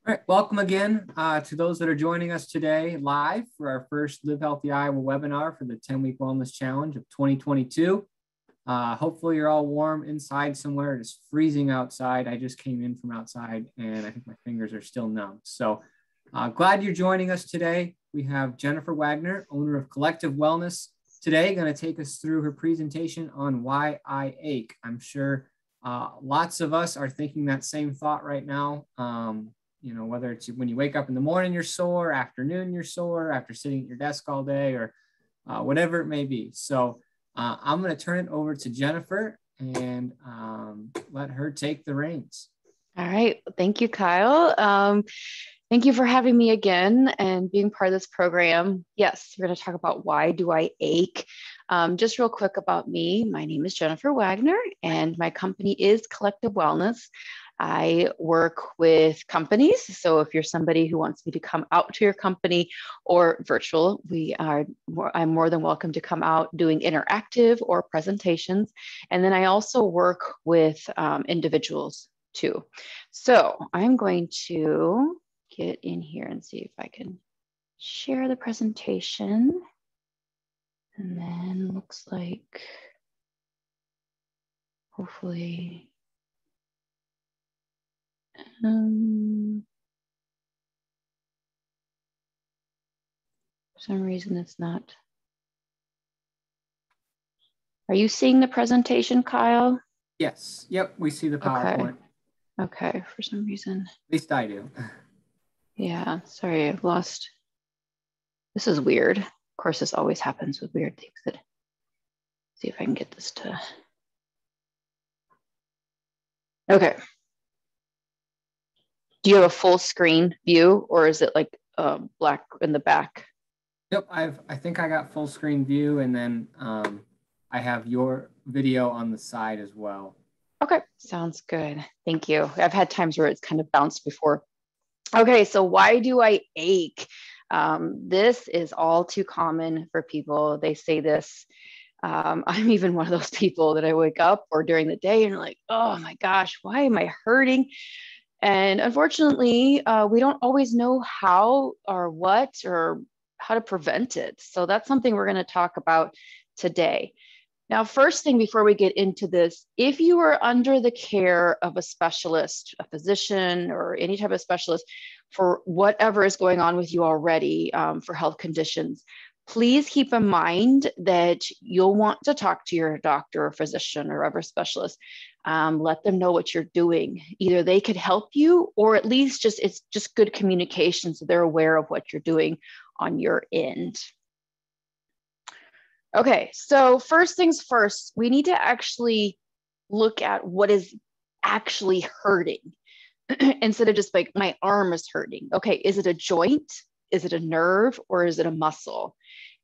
All right, welcome again to those that are joining us today live for our first Live Healthy Iowa webinar for the 10-week wellness challenge of 2022. Hopefully you're all warm inside somewhere. It's freezing outside. I just came in from outside and I think my fingers are still numb. So glad you're joining us today. We have Jennifer Wagner, owner of Collective Wellness, today going to take us through her presentation on why I ache. I'm sure lots of us are thinking that same thought right now. You know, whether it's when you wake up in the morning, you're sore, afternoon, you're sore, after sitting at your desk all day, or whatever it may be. So I'm going to turn it over to Jennifer and let her take the reins. All right. Thank you, Kyle. Thank you for having me again and being part of this program. Yes, we're going to talk about why do I ache. Just real quick about me. My name is Jennifer Wagner and my company is Collective Wellness. I work with companies. So if you're somebody who wants me to come out to your company or virtual, I'm more than welcome to come out doing interactive or presentations. And then I also work with individuals too. So I'm going to get in here and see if I can share the presentation. And then looks like hopefully for some reason it's not. Are you seeing the presentation, Kyle? Yes. Yep. We see the PowerPoint. Okay. For some reason. At least I do. Yeah. Sorry, I've lost. This is weird. Of course, this always happens with weird things. See if I can get this to. Okay. Do you have a full screen view or is it like black in the back? Yep, I think I got full screen view, and then I have your video on the side as well. Okay, sounds good. Thank you. I've had times where it's kind of bounced before. Okay, so why do I ache? This is all too common for people. They say this. I'm even one of those people that I wake up or during the day and like, oh my gosh, why am I hurting? And unfortunately, we don't always know how or what or how to prevent it. So that's something we're going to talk about today. Now, first thing before we get into this, if you are under the care of a specialist, a physician, or any type of specialist for whatever is going on with you already for health conditions, please keep in mind that you'll want to talk to your doctor or physician or other specialist. Let them know what you're doing. Either they could help you or at least it's just good communication so they're aware of what you're doing on your end. Okay, so first things first, we need to actually look at what is actually hurting instead of just like my arm is hurting. Okay, is it a joint? Is it a nerve or is it a muscle?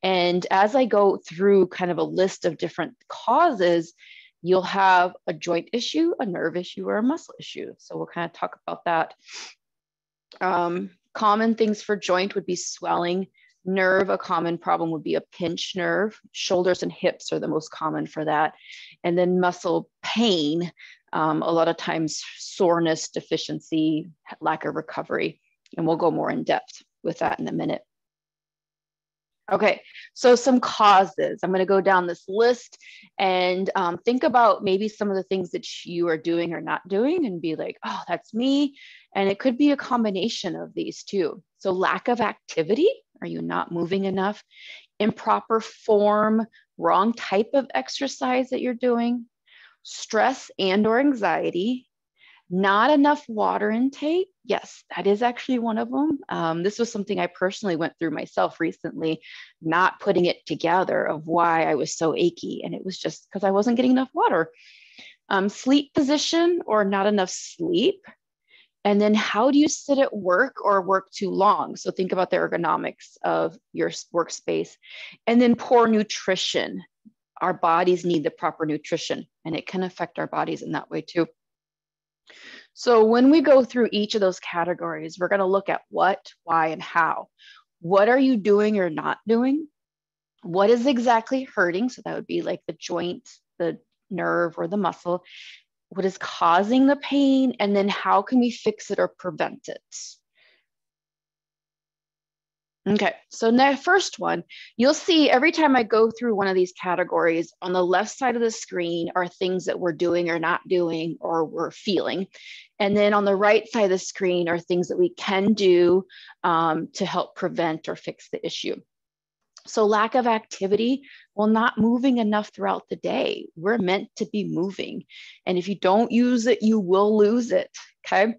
And as I go through kind of a list of different causes, you'll have a joint issue, a nerve issue, or a muscle issue. So we'll kind of talk about that. Common things for joint would be swelling. Nerve, a common problem would be a pinched nerve. Shoulders and hips are the most common for that. And then muscle pain, a lot of times soreness, deficiency, lack of recovery. And we'll go more in depth with that in a minute. Okay, so some causes. I'm going to go down this list and think about maybe some of the things that you are doing or not doing and be like, oh, that's me. And it could be a combination of these too. So lack of activity. Are you not moving enough? Improper form, wrong type of exercise that you're doing, stress and or anxiety, not enough water intake. Yes, that is actually one of them. This was something I personally went through myself recently, not putting it together of why I was so achy. And it was just because I wasn't getting enough water. Sleep position or not enough sleep. And then how do you sit at work or work too long? So think about the ergonomics of your workspace. And then poor nutrition. Our bodies need the proper nutrition and it can affect our bodies in that way too. So when we go through each of those categories, we're going to look at what, why, and how. What are you doing or not doing? What is exactly hurting? So that would be like the joint, the nerve, or the muscle. What is causing the pain? And then how can we fix it or prevent it? Okay, so the first one, you'll see every time I go through one of these categories, on the left side of the screen are things that we're doing or not doing or we're feeling. And then on the right side of the screen are things that we can do to help prevent or fix the issue. So lack of activity, well, not moving enough throughout the day. We're meant to be moving. And if you don't use it, you will lose it, okay?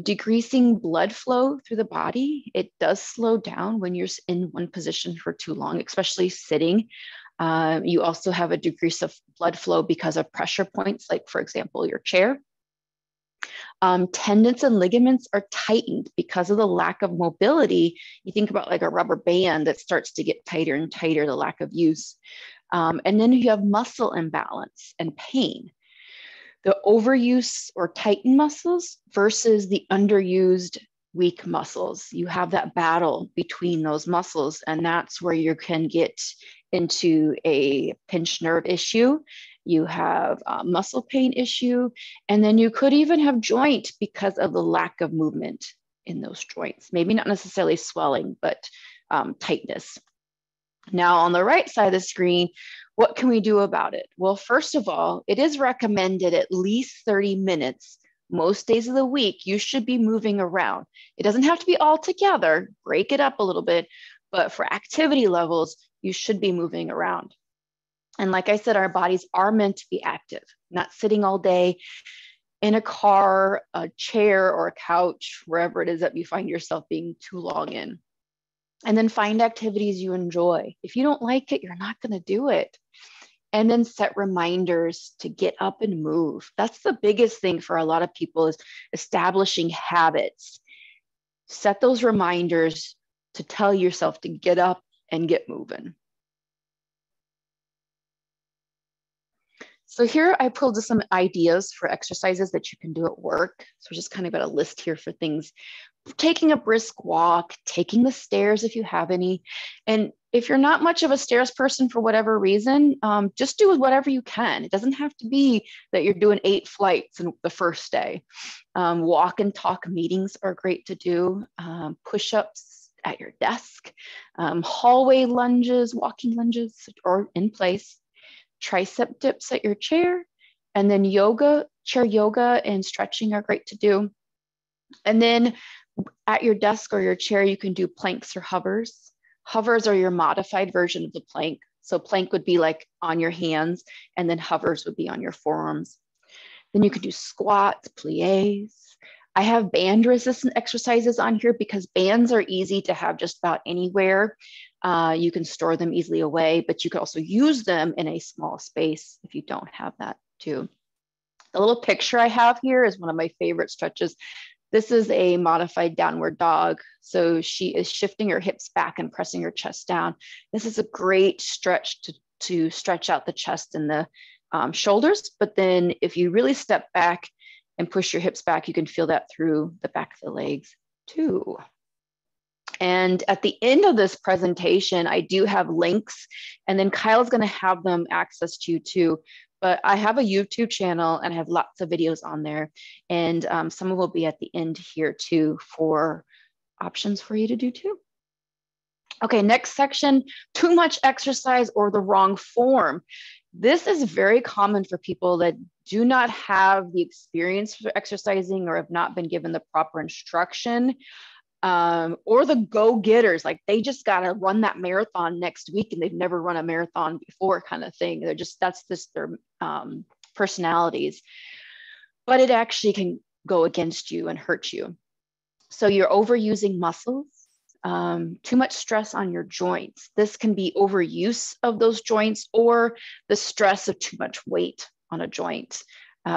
Decreasing blood flow through the body. It does slow down when you're in one position for too long, especially sitting. You also have a decrease of blood flow because of pressure points, like for example, your chair. Tendons and ligaments are tightened because of the lack of mobility. You think about like a rubber band that starts to get tighter and tighter, the lack of use. And then you have muscle imbalance and pain. The overuse or tightened muscles versus the underused weak muscles. You have that battle between those muscles, and that's where you can get into a pinched nerve issue. You have a muscle pain issue, and then you could even have joint because of the lack of movement in those joints. Maybe not necessarily swelling, but tightness. Now on the right side of the screen, what can we do about it? Well, first of all, it is recommended at least 30 minutes. Most days of the week, you should be moving around. It doesn't have to be all together, break it up a little bit, but for activity levels, you should be moving around. And like I said, our bodies are meant to be active, not sitting all day in a car, a chair, or a couch, wherever it is that you find yourself being too long in. And then find activities you enjoy. If you don't like it, you're not going to do it. And then set reminders to get up and move. That's the biggest thing for a lot of people, is establishing habits. Set those reminders to tell yourself to get up and get moving. So here I pulled some ideas for exercises that you can do at work. So just kind of got a list here for things. Taking a brisk walk, taking the stairs if you have any. And if you're not much of a stairs person for whatever reason, just do whatever you can. It doesn't have to be that you're doing 8 flights in the first day. Walk and talk meetings are great to do. Push-ups at your desk, hallway lunges, walking lunges, or in place. Tricep dips at your chair, and then yoga, chair yoga and stretching are great to do. And then at your desk or your chair, you can do planks or hovers. Hovers are your modified version of the plank. So plank would be like on your hands, and then hovers would be on your forearms. Then you can do squats, plies. I have band resistant exercises on here because bands are easy to have just about anywhere. You can store them easily away, but you can also use them in a small space if you don't have that too. The little picture I have here is one of my favorite stretches. This is a modified downward dog. So she is shifting her hips back and pressing her chest down. This is a great stretch to stretch out the chest and the shoulders. But then if you really step back and push your hips back, you can feel that through the back of the legs too. And at the end of this presentation, I do have links, and then Kyle's going to have them access to you too. But I have a YouTube channel and I have lots of videos on there, and some will be at the end here too for options for you to do too. Okay, next section, too much exercise or the wrong form. This is very common for people that do not have the experience for exercising or have not been given the proper instruction. Or the go-getters, like they just got to run that marathon next week and they've never run a marathon before kind of thing. That's just their personalities, but it actually can go against you and hurt you. So you're overusing muscles, too much stress on your joints. This can be overuse of those joints or the stress of too much weight on a joint.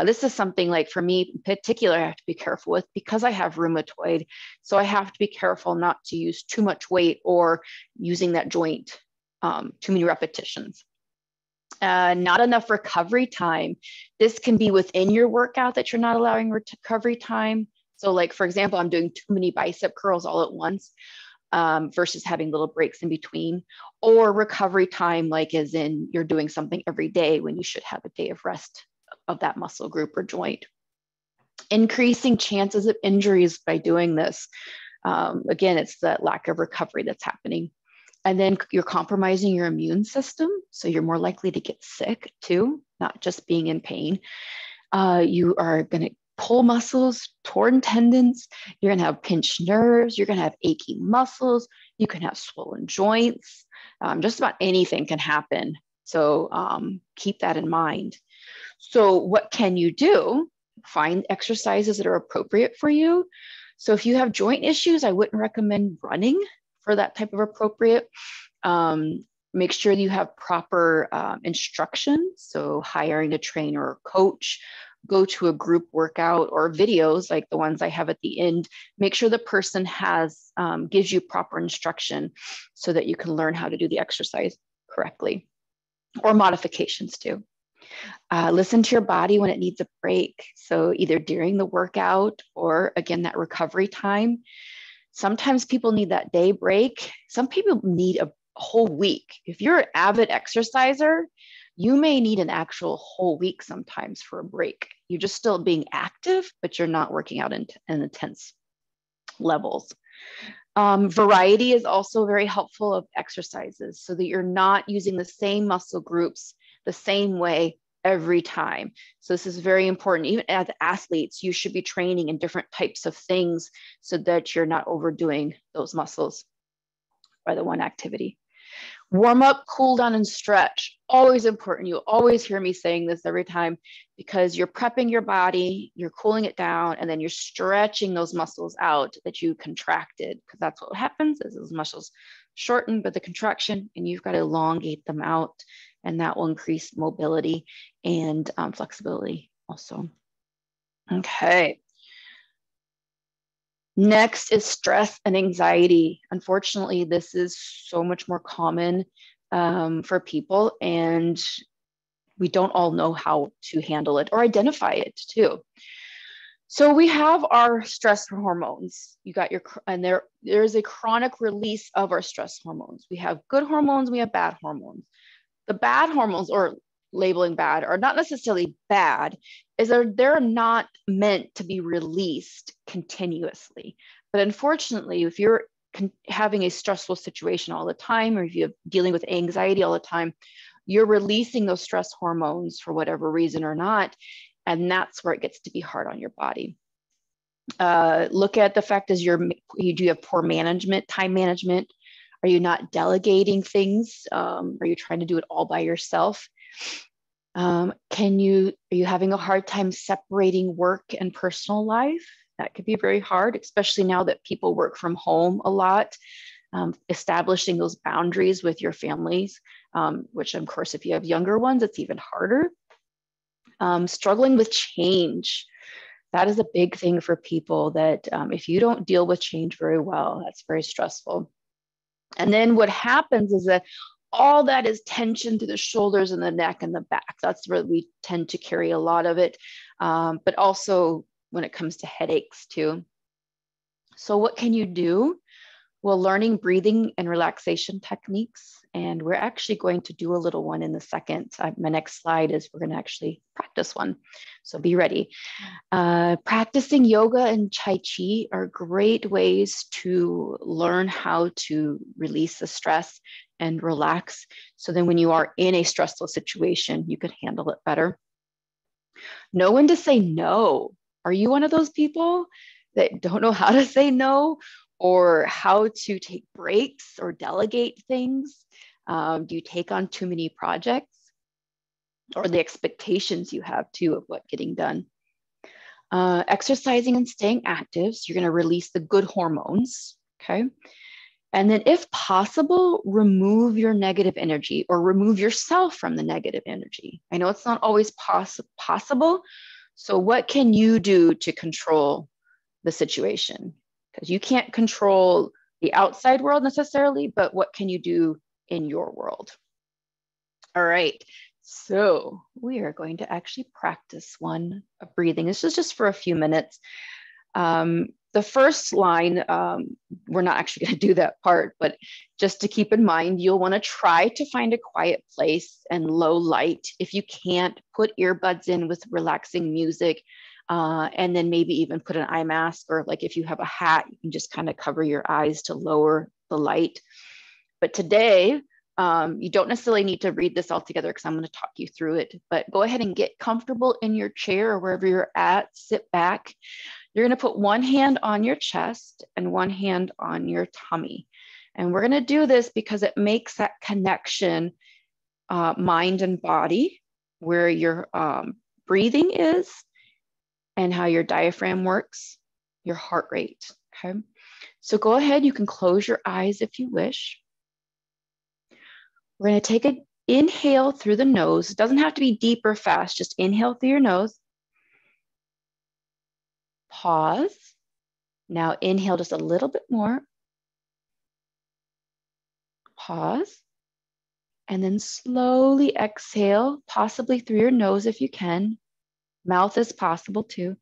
This is something like for me in particular, I have to be careful with because I have rheumatoid. So I have to be careful not to use too much weight or using that joint too many repetitions. Not enough recovery time. This can be within your workout that you're not allowing recovery time. So like, for example, I'm doing too many bicep curls all at once versus having little breaks in between, or recovery time, like as in you're doing something every day when you should have a day of rest of that muscle group or joint. Increasing chances of injuries by doing this. Again, it's the lack of recovery that's happening. And then you're compromising your immune system. So you're more likely to get sick too, not just being in pain. You are going to pull muscles, torn tendons. You're going to have pinched nerves. You're going to have achy muscles. You can have swollen joints. Just about anything can happen. So keep that in mind. So what can you do? Find exercises that are appropriate for you. So if you have joint issues, I wouldn't recommend running for that type of appropriate. Make sure you have proper instruction. So hiring a trainer or coach, go to a group workout or videos like the ones I have at the end. Make sure the person has gives you proper instruction so that you can learn how to do the exercise correctly, or modifications too. Listen to your body when it needs a break. So either during the workout or again, that recovery time. Sometimes people need that day break. Some people need a whole week. If you're an avid exerciser, you may need an actual whole week sometimes for a break. You're just still being active, but you're not working out in intense levels. Variety is also very helpful of exercises so that you're not using the same muscle groups the same way every time. So this is very important. Even as athletes, you should be training in different types of things so that you're not overdoing those muscles by the one activity. Warm up, cool down, and stretch. Always important. You'll always hear me saying this every time because you're prepping your body, you're cooling it down, and then you're stretching those muscles out that you contracted, because that's what happens is those muscles shorten by the contraction, and you've got to elongate them out, and that will increase mobility and flexibility also. Okay. Next is stress and anxiety. Unfortunately, this is so much more common for people, and we don't all know how to handle it or identify it too. So we have our stress hormones. You got your, and there's a chronic release of our stress hormones. We have good hormones, we have bad hormones. The bad hormones, or labeling bad, are not necessarily bad, is they're not meant to be released continuously. But unfortunately, if you're having a stressful situation all the time, or if you're dealing with anxiety all the time, you're releasing those stress hormones for whatever reason or not. And that's where it gets to be hard on your body. Look at the fact is do you have poor management, time management? Are you not delegating things? Are you trying to do it all by yourself? Are you having a hard time separating work and personal life? That could be very hard, especially now that people work from home a lot. Establishing those boundaries with your families, which of course, if you have younger ones, it's even harder. Struggling with change. That is a big thing for people that if you don't deal with change very well, that's very stressful. And then what happens is that all that is tension to the shoulders and the neck and the back. That's where we tend to carry a lot of it, but also when it comes to headaches too. So what can you do? Well, learning breathing and relaxation techniques. And we're actually going to do a little one in the second. My next slide is we're going to actually practice one. So be ready. Practicing yoga and Tai Chi are great ways to learn how to release the stress and relax. So then when you are in a stressful situation, you can handle it better. Know when to say no. Are you one of those people that don't know how to say no, or how to take breaks or delegate things? Do you take on too many projects, or the expectations you have too of what getting done? Exercising and staying active. So you're going to release the good hormones. Okay. And then if possible, remove your negative energy, or remove yourself from the negative energy. I know it's not always possible. So what can you do to control the situation? Because you can't control the outside world necessarily, but what can you do in your world? All right, so we are going to actually practice one of breathing. This is just for a few minutes. The first line, we're not actually going to do that part, but just to keep in mind, you'll want to try to find a quiet place and low light. If you can't, put earbuds in with relaxing music. And then maybe even put an eye mask, or like if you have a hat, you can just kind of cover your eyes to lower the light. But today, you don't necessarily need to read this all together because I'm going to talk you through it, but go ahead and get comfortable in your chair or wherever you're at, sit back. You're going to put one hand on your chest and one hand on your tummy. And we're going to do this because it makes that connection, mind and body, where your breathing is and how your diaphragm works, your heart rate, okay? So go ahead, you can close your eyes if you wish. We're going to take an inhale through the nose. It doesn't have to be deep or fast, just inhale through your nose. Pause. Now inhale just a little bit more. Pause. And then slowly exhale, possibly through your nose if you can. Mouth is possible too.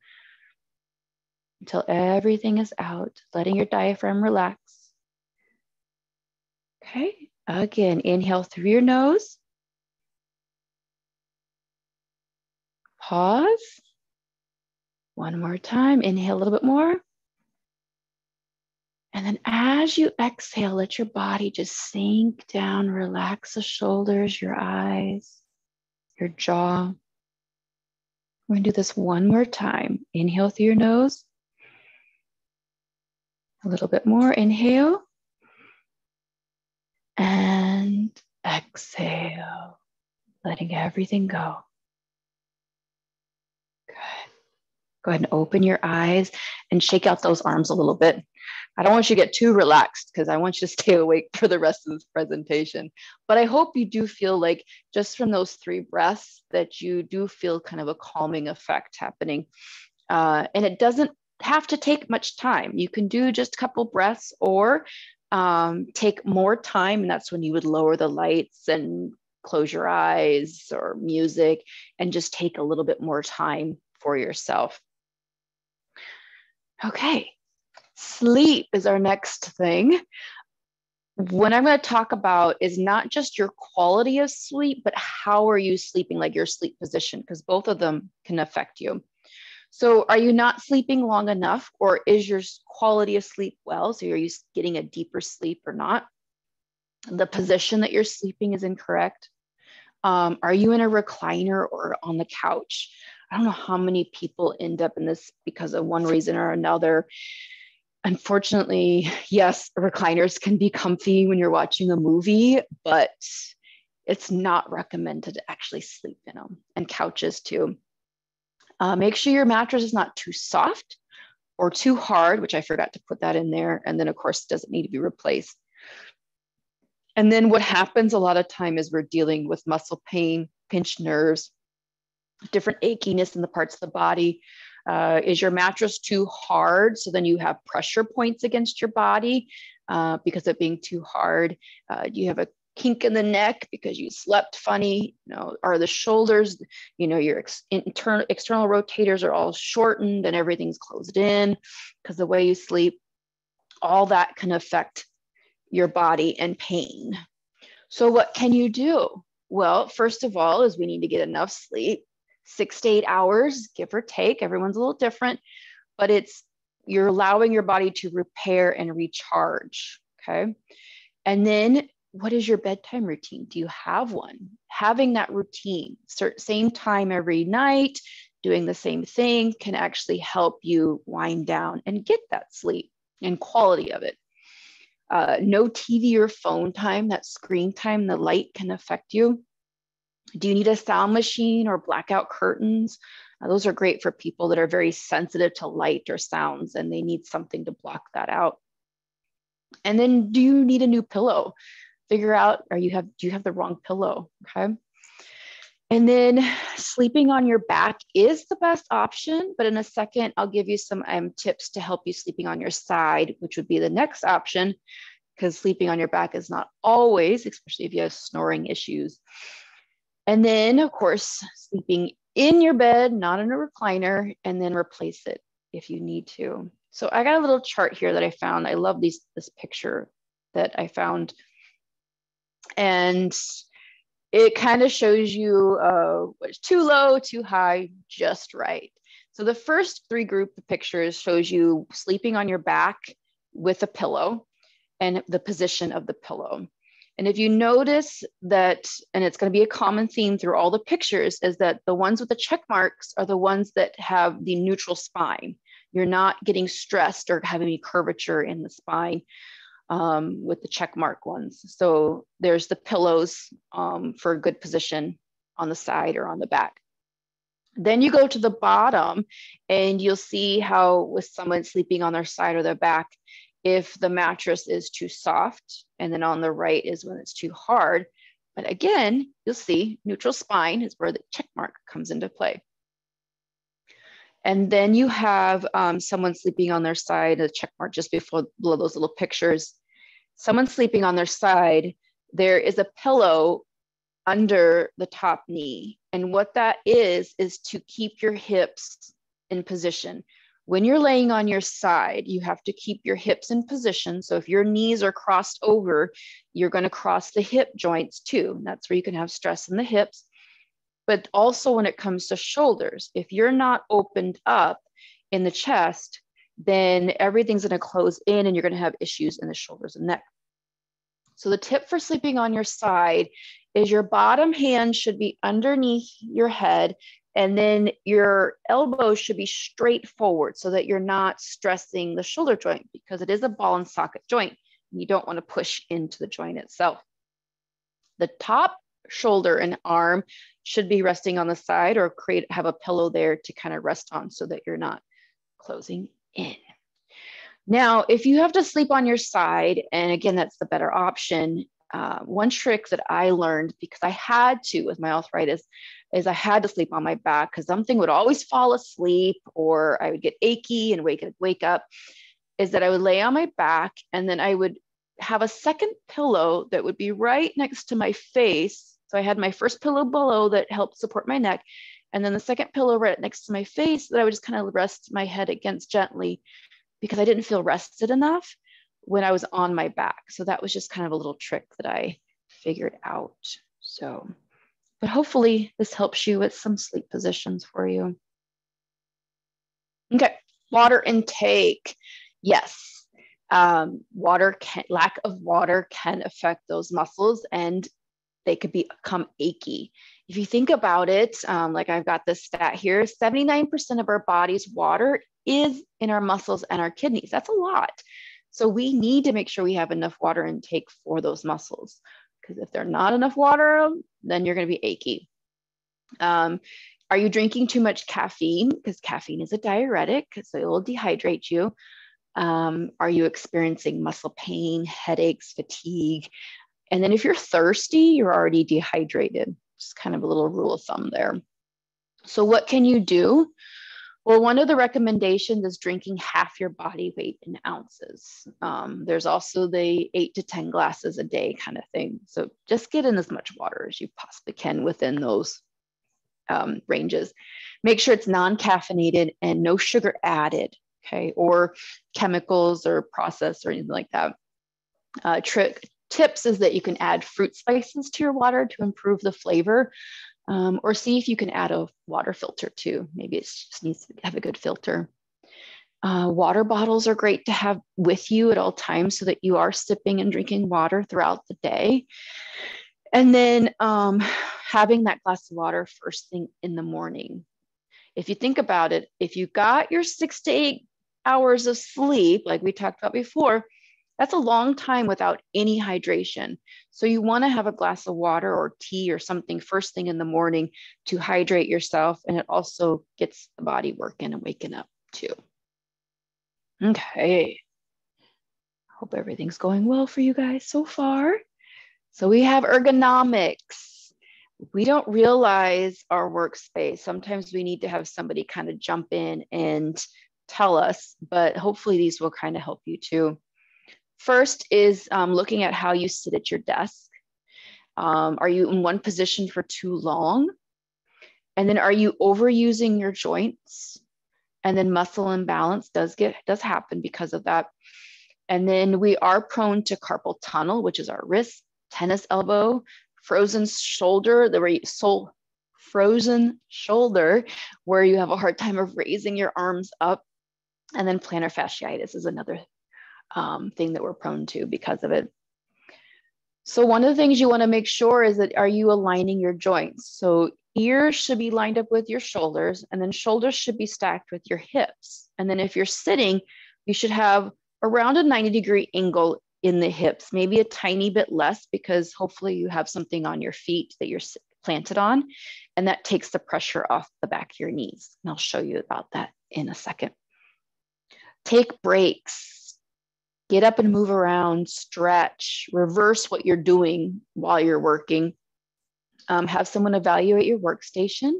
Until everything is out, letting your diaphragm relax. Okay, again, inhale through your nose. Pause. One more time, inhale a little bit more. And then as you exhale, let your body just sink down, relax the shoulders, your eyes, your jaw. We're gonna do this one more time. Inhale through your nose. A little bit more, inhale. And exhale, letting everything go. Good. Go ahead and open your eyes and shake out those arms a little bit. I don't want you to get too relaxed because I want you to stay awake for the rest of this presentation. But I hope you do feel like just from those 3 breaths that you do feel kind of a calming effect happening. And it doesn't have to take much time. You can do just a couple breaths or take more time, and that's when you would lower the lights and close your eyes or music and just take a little bit more time for yourself. Okay, sleep is our next thing. What I'm going to talk about is not just your quality of sleep, but how are you sleeping, like your sleep position, because both of them can affect you. So are you not sleeping long enough, or is your quality of sleep well? So are you getting a deeper sleep or not? The position that you're sleeping is incorrect. Are you in a recliner or on the couch? I don't know how many people end up in this because of one reason or another. Unfortunately, yes, recliners can be comfy when you're watching a movie, but it's not recommended to actually sleep in them, and couches too. Make sure your mattress is not too soft or too hard, which I forgot to put that in there. And then of course, it doesn't need to be replaced. And then what happens a lot of time is we're dealing with muscle pain, pinched nerves, different achiness in the parts of the body. Is your mattress too hard? So then you have pressure points against your body because of being too hard. You have a kink in the neck because you slept funny. You know, are the shoulders, you know, your external rotators are all shortened and everything's closed in because the way you sleep. All that can affect your body and pain. So what can you do? Well, first of all, is we need to get enough sleep, 6 to 8 hours, give or take. Everyone's a little different, but you're allowing your body to repair and recharge, okay? And then what is your bedtime routine? Do you have one? Having that routine, same time every night, doing the same thing can actually help you wind down and get that sleep and quality of it. No TV or phone time, that screen time, the light can affect you. Do you need a sound machine or blackout curtains? Those are great for people that are very sensitive to light or sounds and they need something to block that out. And then do you need a new pillow? Figure out, do you have the wrong pillow, okay? And then sleeping on your back is the best option, but in a second, I'll give you some tips to help you sleeping on your side, which would be the next option, because sleeping on your back is not always, especially if you have snoring issues. And then, of course, sleeping in your bed, not in a recliner, and then replace it if you need to. So I got a little chart here that I found. I love this picture that I found. And it kind of shows you what's too low, too high, just right. So the first 3 group of pictures shows you sleeping on your back with a pillow and the position of the pillow. And if you notice that, and it's going to be a common theme through all the pictures, is that the ones with the check marks are the ones that have the neutral spine. You're not getting stressed or having any curvature in the spine with the check mark ones. So there's the pillows for a good position on the side or on the back. Then you go to the bottom and you'll see how with someone sleeping on their side or their back, if the mattress is too soft, and then on the right is when it's too hard. But again, you'll see neutral spine is where the check mark comes into play. And then you have someone sleeping on their side, a check mark just below those little pictures. Someone sleeping on their side, there is a pillow under the top knee. And what that is to keep your hips in position. When you're laying on your side, you have to keep your hips in position. So if your knees are crossed over, you're going to cross the hip joints too. That's where you can have stress in the hips. But also when it comes to shoulders, if you're not opened up in the chest, then everything's going to close in and you're going to have issues in the shoulders and neck. So the tip for sleeping on your side is your bottom hand should be underneath your head, and then your elbows should be straight forward so that you're not stressing the shoulder joint, because it is a ball and socket joint. You don't want to push into the joint itself. The top shoulder and arm should be resting on the side, or have a pillow there to kind of rest on so that you're not closing in. Now, if you have to sleep on your side, and again, that's the better option, one trick that I learned, because I had to with my arthritis, is I had to sleep on my back because something would always fall asleep or I would get achy and wake up, is that I would lay on my back and then I would have a second pillow that would be right next to my face. So I had my first pillow below that helped support my neck, and then the second pillow right next to my face that I would just kind of rest my head against gently, because I didn't feel rested enough when I was on my back. So that was just kind of a little trick that I figured out. So, but hopefully this helps you with some sleep positions for you. Okay, water intake. Yes, lack of water can affect those muscles and they could become achy. If you think about it, like I've got this stat here, 79% of our body's water is in our muscles and our kidneys. That's a lot. So we need to make sure we have enough water intake for those muscles, because if there's not enough water, then you're going to be achy. Are you drinking too much caffeine? Because caffeine is a diuretic, so it will dehydrate you. Are you experiencing muscle pain, headaches, fatigue? And then if you're thirsty, you're already dehydrated. Just kind of a little rule of thumb there. So what can you do? Well, one of the recommendations is drinking half your body weight in ounces. There's also the 8 to 10 glasses a day kind of thing. So just get in as much water as you possibly can within those ranges. Make sure it's non-caffeinated and no sugar added, okay, or chemicals or processed or anything like that. Tips is that you can add fruit slices to your water to improve the flavor. Or see if you can add a water filter too. Maybe it just needs to have a good filter. Water bottles are great to have with you at all times so that you are sipping and drinking water throughout the day. And then having that glass of water first thing in the morning. If you think about it, if you got your 6 to 8 hours of sleep, like we talked about before, that's a long time without any hydration. So you want to have a glass of water or tea or something first thing in the morning to hydrate yourself. And it also gets the body working and waking up too. Okay. Hope everything's going well for you guys so far. So we have ergonomics. We don't realize our workspace. Sometimes we need to have somebody kind of jump in and tell us, but hopefully these will kind of help you too. First is looking at how you sit at your desk. Are you in one position for too long? And then are you overusing your joints? And then muscle imbalance does happen because of that. And then we are prone to carpal tunnel, which is our wrist, tennis elbow, frozen shoulder, frozen shoulder, where you have a hard time of raising your arms up. And then plantar fasciitis is another thing that we're prone to because of it. So one of the things you want to make sure is that, are you aligning your joints? So ears should be lined up with your shoulders, and then shoulders should be stacked with your hips. And then if you're sitting, you should have around a 90-degree angle in the hips, maybe a tiny bit less, because hopefully you have something on your feet that you're planted on, and that takes the pressure off the back of your knees. And I'll show you about that in a second. Take breaks, get up and move around, stretch, reverse what you're doing while you're working. Have someone evaluate your workstation.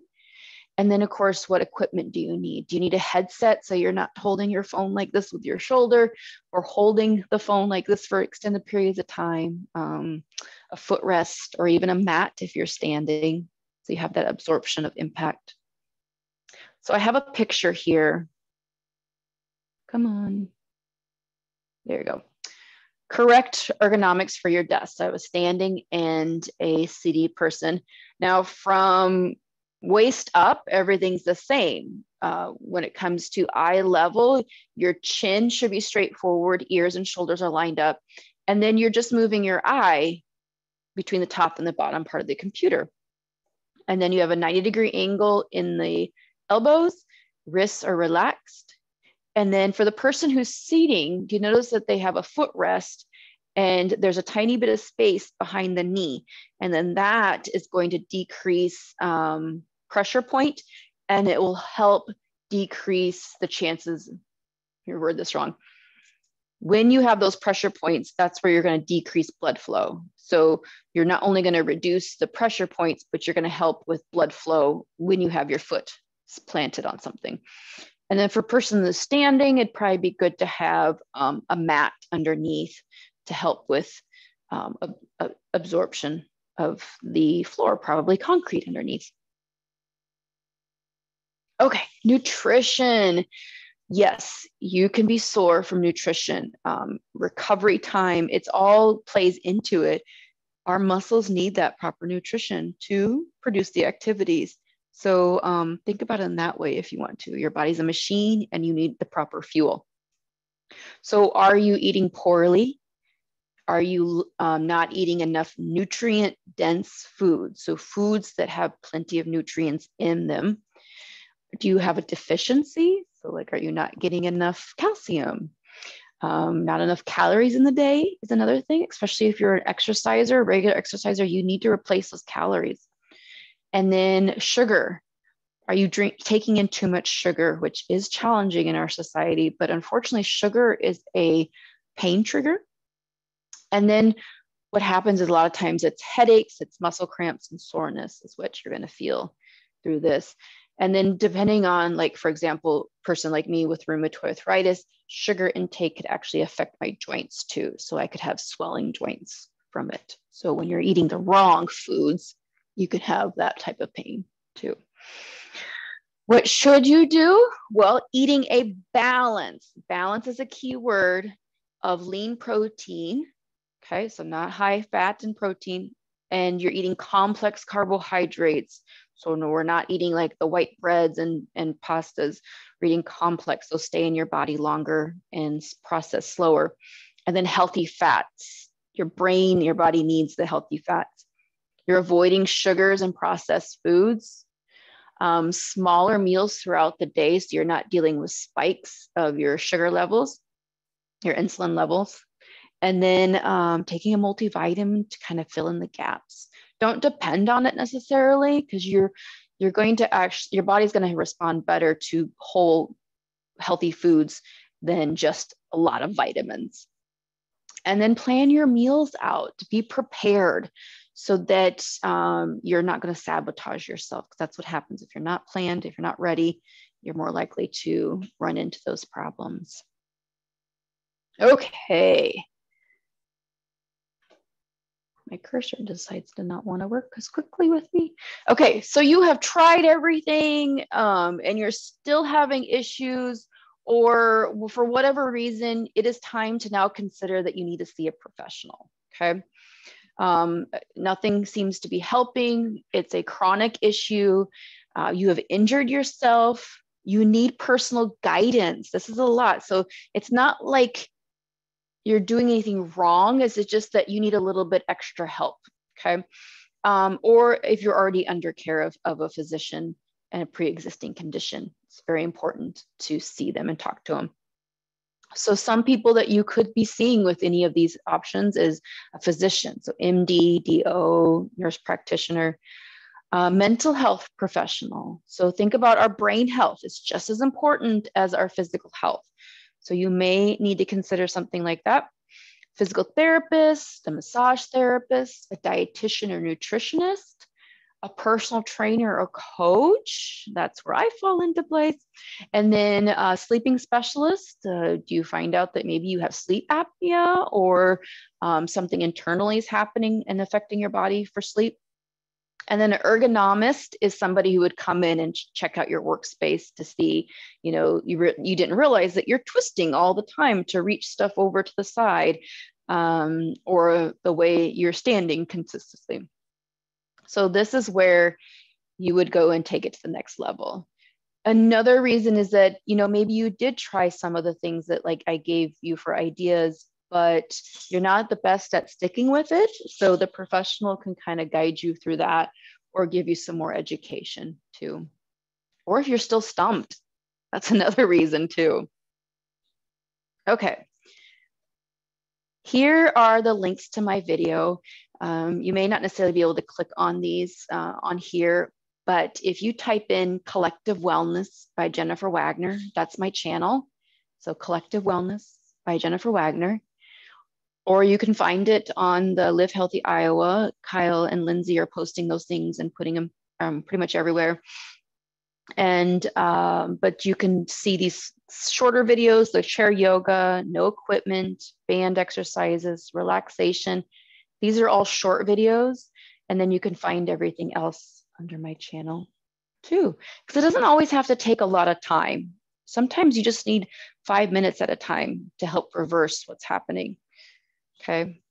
And then, of course, what equipment do you need? Do you need a headset so you're not holding your phone like this with your shoulder, or holding the phone like this for extended periods of time? A footrest, or even a mat if you're standing, so you have that absorption of impact. So I have a picture here. Come on. There you go. Correct ergonomics for your desk. I was standing and a seated person. Now from waist up, everything's the same. When it comes to eye level, your chin should be straight forward, ears and shoulders are lined up. And then you're just moving your eye between the top and the bottom part of the computer. And then you have a 90-degree angle in the elbows, wrists are relaxed. And then for the person who's seating, you notice that they have a footrest and there's a tiny bit of space behind the knee. And then that is going to decrease pressure point, and it will help decrease the chances, you word this wrong. When you have those pressure points, that's where you're going to decrease blood flow. So you're not only going to reduce the pressure points, but you're going to help with blood flow when you have your foot planted on something. And then for a person that's standing, it'd probably be good to have a mat underneath to help with absorption of the floor, probably concrete underneath. Okay, nutrition. Yes, you can be sore from nutrition. Recovery time, it's all plays into it. Our muscles need that proper nutrition to produce the activities. So think about it in that way if you want to. Your body's a machine and you need the proper fuel. So are you eating poorly? Are you not eating enough nutrient-dense foods? So foods that have plenty of nutrients in them. Do you have a deficiency? So like, are you not getting enough calcium? Not enough calories in the day is another thing, especially if you're an exerciser, regular exerciser, you need to replace those calories. And then sugar. Are you taking in too much sugar, which is challenging in our society, but unfortunately sugar is a pain trigger. And then what happens is a lot of times it's headaches, it's muscle cramps and soreness is what you're going to feel through this. And then depending on, like, for example, a person like me with rheumatoid arthritis, sugar intake could actually affect my joints too. So I could have swelling joints from it. So when you're eating the wrong foods, you could have that type of pain too. What should you do? Well, eating a balance. Balance is a key word of lean protein. Okay, so not high fat and protein, and you're eating complex carbohydrates. So no, we're not eating like the white breads and pastas. We're eating complex, so stay in your body longer and process slower. And then healthy fats. Your brain, your body needs the healthy fats. You're avoiding sugars and processed foods. Smaller meals throughout the day, so you're not dealing with spikes of your sugar levels, your insulin levels. And then taking a multivitamin to kind of fill in the gaps. Don't depend on it necessarily, because you're going to actually, your body's going to respond better to whole healthy foods than just a lot of vitamins. And then plan your meals out, be prepared so that you're not going to sabotage yourself, because that's what happens if you're not planned, if you're not ready, you're more likely to run into those problems. Okay. My cursor decides to not want to work as quickly with me. Okay, so you have tried everything and you're still having issues, or for whatever reason, it is time to now consider that you need to see a professional, okay? Nothing seems to be helping. It's a chronic issue. You have injured yourself. You need personal guidance. This is a lot. So it's not like you're doing anything wrong. It's just that you need a little bit extra help. Okay. Or if you're already under care of a physician and a pre-existing condition, it's very important to see them and talk to them. So some people that you could be seeing with any of these options is a physician, so MD, DO, nurse practitioner, mental health professional. So think about our brain health. It's just as important as our physical health. So you may need to consider something like that. Physical therapist, a massage therapist, a dietitian or nutritionist, a personal trainer or coach. That's where I fall into place. And then a sleeping specialist. Do you find out that maybe you have sleep apnea or something internally is happening and affecting your body for sleep? And then an ergonomist is somebody who would come in and check out your workspace to see, you know, you didn't realize that you're twisting all the time to reach stuff over to the side, or the way you're standing consistently. So this is where you would go and take it to the next level. Another reason is that, you know, maybe you did try some of the things that like I gave you for ideas, but you're not the best at sticking with it. So the professional can kind of guide you through that or give you some more education too. Or if you're still stumped, that's another reason too. Okay. Here are the links to my video. You may not necessarily be able to click on these on here, but if you type in Collective Wellness by Jennifer Wagner, that's my channel. So Collective Wellness by Jennifer Wagner. Or you can find it on the Live Healthy Iowa. Kyle and Lindsay are posting those things and putting them pretty much everywhere. And, but you can see these shorter videos, like chair yoga, no equipment, band exercises, relaxation. These are all short videos. And then you can find everything else under my channel too. Because it doesn't always have to take a lot of time. Sometimes you just need 5 minutes at a time to help reverse what's happening. Okay.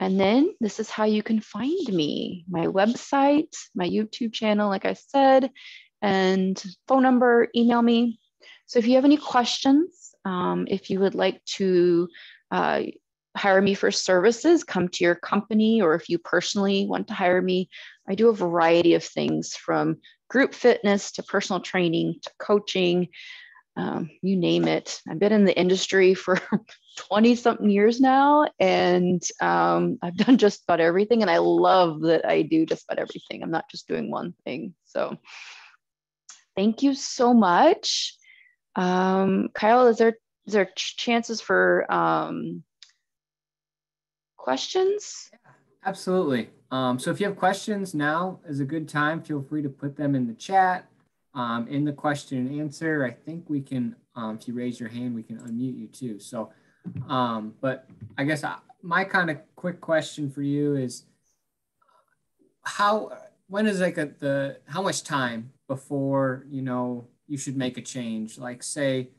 And then this is how you can find me, my website, my YouTube channel, like I said, and phone number, email me. So if you have any questions, if you would like to hire me for services, come to your company, or if you personally want to hire me, I do a variety of things from group fitness to personal training to coaching, you name it. I've been in the industry for 20 something years now, and I've done just about everything. And I love that I do just about everything. I'm not just doing one thing. So thank you so much. Kyle, is there chances for questions? Yeah, absolutely. So if you have questions, now is a good time. Feel free to put them in the chat, in the question and answer. I think we can, if you raise your hand, we can unmute you too. So, but I guess my kind of quick question for you is when is like how much time before, you know, you should make a change? Like say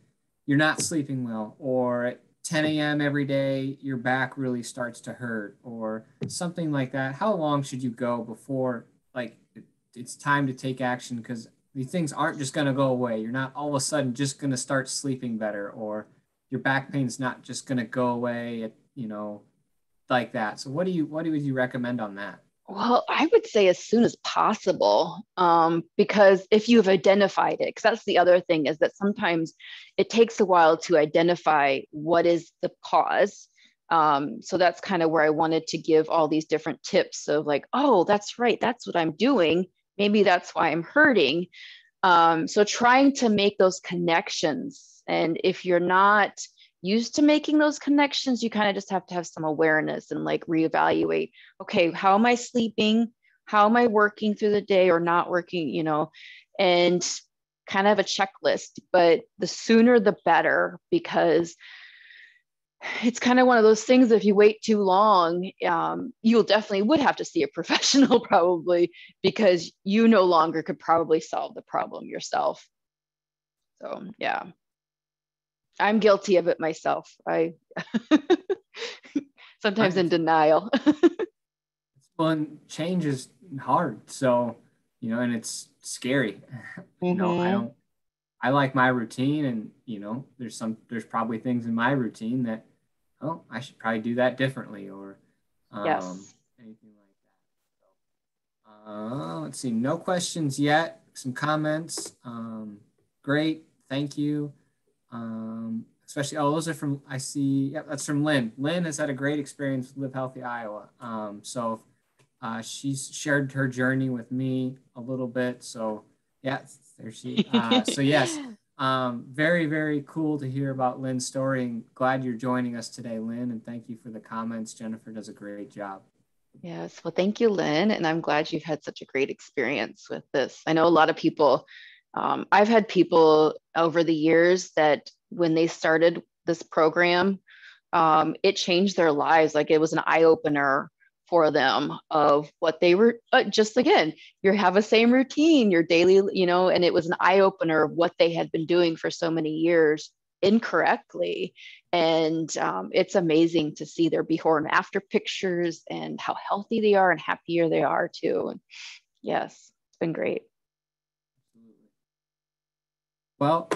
you're not sleeping well, or at 10 a.m. every day, your back really starts to hurt or something like that. How long should you go before like it's time to take action? Because these things aren't just going to go away. You're not all of a sudden just going to start sleeping better, or your back pain's not just going to go away, you know, like that. So what would you recommend on that? Well, I would say as soon as possible, because if you've identified it, because that's the other thing is that sometimes it takes a while to identify what is the cause. So that's kind of where I wanted to give all these different tips of like, oh, that's right, that's what I'm doing. Maybe that's why I'm hurting. So trying to make those connections. And if you're not used to making those connections, you kind of just have to have some awareness and like reevaluate, okay, how am I sleeping? How am I working through the day or not working, you know, and kind of have a checklist, but the sooner the better, because it's kind of one of those things, if you wait too long, you'll definitely would have to see a professional probably, because you no longer could probably solve the problem yourself. So yeah. I'm guilty of it myself. sometimes Right. in denial. Well, and change is hard. So, and it's scary. Mm-hmm. I like my routine, and, there's probably things in my routine that, oh, I should probably do that differently, or Yes. anything like that. So, let's see, no questions yet. Some comments. Great. Thank you. Especially, those are from, I see, yeah, that's from Lynn. Lynn has had a great experience with Live Healthy Iowa. She's shared her journey with me a little bit. So yeah, there she, so yes, very, very cool to hear about Lynn's story, and glad you're joining us today, Lynn. And thank you for the comments. Jennifer does a great job. Yes. Well, thank you, Lynn. And I'm glad you've had such a great experience with this. I know a lot of people, I've had people over the years that when they started this program, it changed their lives. Like it was an eye opener for them of what they were, just again, you have a same routine, your daily, and it was an eye opener of what they had been doing for so many years incorrectly. And it's amazing to see their before and after pictures and how healthy they are and happier they are too. And yes, it's been great. Well,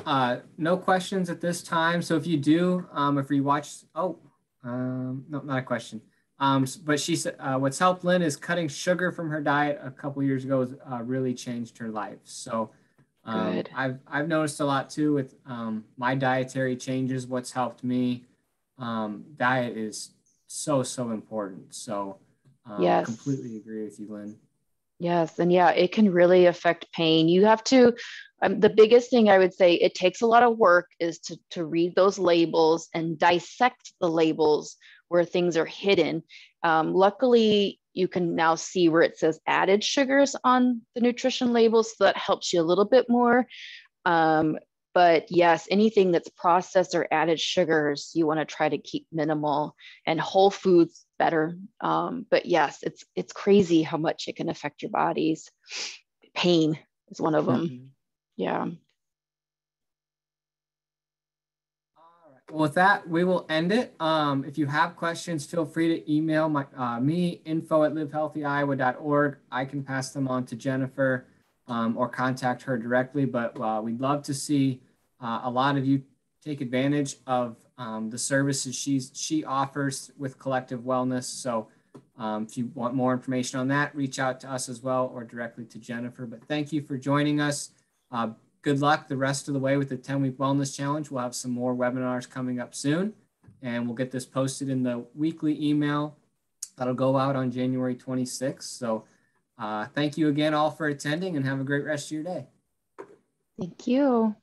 no questions at this time. So if you do, if you watch, no, not a question. But she said, what's helped Lynn is cutting sugar from her diet a couple years ago has really changed her life. So Good. I've noticed a lot too with my dietary changes. What's helped me, diet is so important. So Yes. completely agree with you, Lynn. Yes. And yeah, it can really affect pain. You have to, the biggest thing I would say, it takes a lot of work is to read those labels and dissect the labels where things are hidden. Luckily, you can now see where it says added sugars on the nutrition labels. So that helps you a little bit more. Um, but yes, anything that's processed or added sugars, you want to try to keep minimal, and whole foods better. But yes, it's crazy how much it can affect your bodies. Pain is one of them. Mhm. Yeah. All right. Well, with that, we will end it. If you have questions, feel free to email me, info@livehealthyiowa.org. I can pass them on to Jennifer, or contact her directly. But we'd love to see a lot of you take advantage of the services she offers with Collective Wellness. So if you want more information on that, reach out to us as well, or directly to Jennifer. But thank you for joining us. Good luck the rest of the way with the 10-week wellness challenge. We'll have some more webinars coming up soon, and we'll get this posted in the weekly email that'll go out on January 26th. So thank you again all for attending, and have a great rest of your day. Thank you.